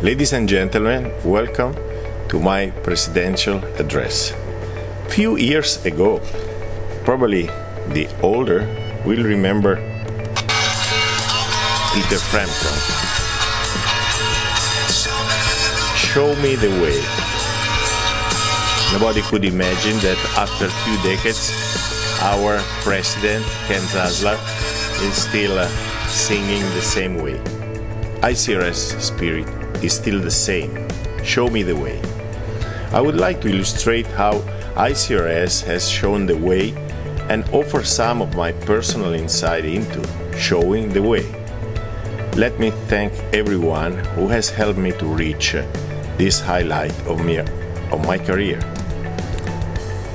Ladies and gentlemen, welcome to my presidential address. Few years ago, probably the older will remember Peter Frampton. Show me the way. Nobody could imagine that after a few decades, our president, Ken Zaslar, is still singing the same way. ICRS spirit is still the same. Show me the way. I would like to illustrate how ICRS has shown the way and offer some of my personal insight into showing the way. Let me thank everyone who has helped me to reach this highlight of my career.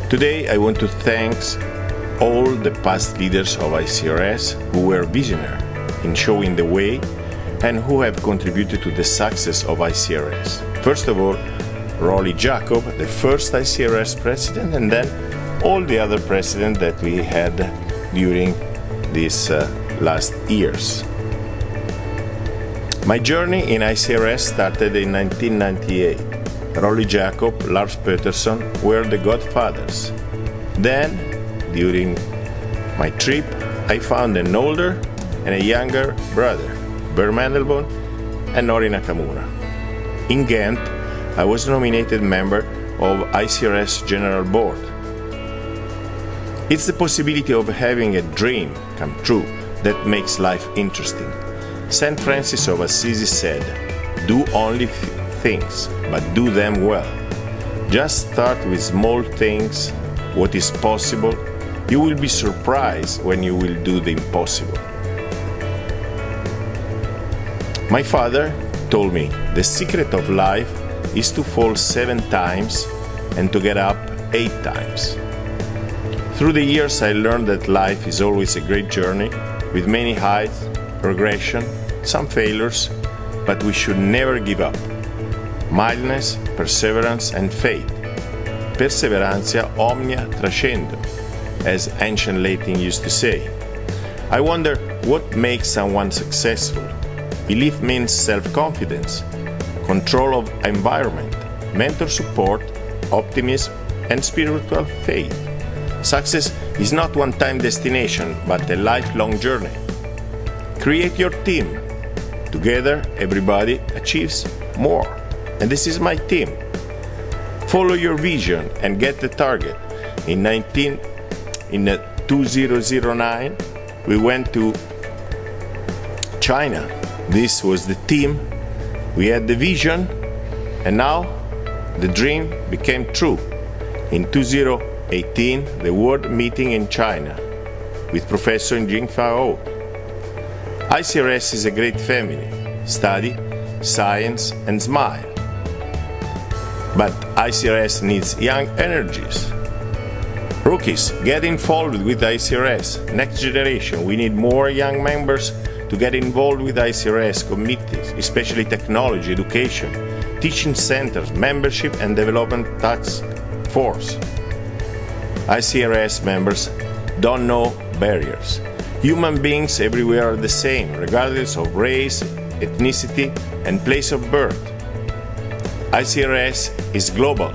Today I want to thank all the past leaders of ICRS who were visionary in showing the way and who have contributed to the success of ICRS. First of all, Rolly Jacob, the first ICRS president, and then all the other presidents that we had during these last years. My journey in ICRS started in 1998. Rolly Jacob, Lars Peterson were the godfathers. Then, during my trip, I found an older and a younger brother, Ber Mandelbaum and Nori Nakamura. In Ghent, I was nominated member of ICRS General Board. It's the possibility of having a dream come true that makes life interesting. St. Francis of Assisi said, "Do only things, but do them well. Just start with small things, what is possible. You will be surprised when you will do the impossible." My father told me the secret of life is to fall 7 times and to get up 8 times. Through the years, I learned that life is always a great journey with many heights, progression, some failures, but we should never give up. Mildness, perseverance, and faith. Perseverantia omnia trascendum, as ancient Latin used to say. I wonder what makes someone successful. Belief means self-confidence, control of environment, mentor support, optimism, and spiritual faith. Success is not one-time destination, but a lifelong journey. Create your team. Together, everybody achieves more. And this is my team. Follow your vision and get the target. In 2009, we went to China. This was the team. We had the vision, and now the dream became true. In 2018, the World Meeting in China with Professor Jingfao. ICRS is a great family. Study, science, and smile. But ICRS needs young energies. Rookies, get involved with ICRS. Next generation, we need more young members to get involved with ICRS committees, especially technology, education, teaching centers, membership, and development task force. ICRS members don't know barriers. Human beings everywhere are the same, regardless of race, ethnicity, and place of birth. ICRS is global.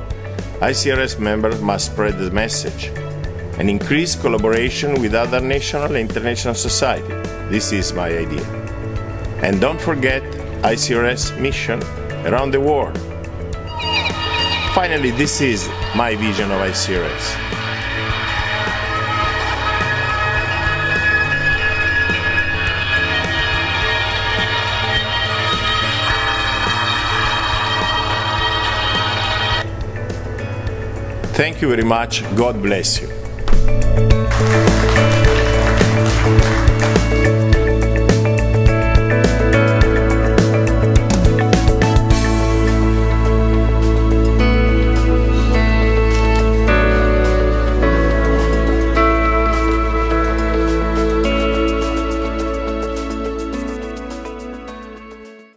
ICRS members must spread the message and increase collaboration with other national and international society. This is my idea. And don't forget ICRS mission around the world. Finally, this is my vision of ICRS. Thank you very much. God bless you.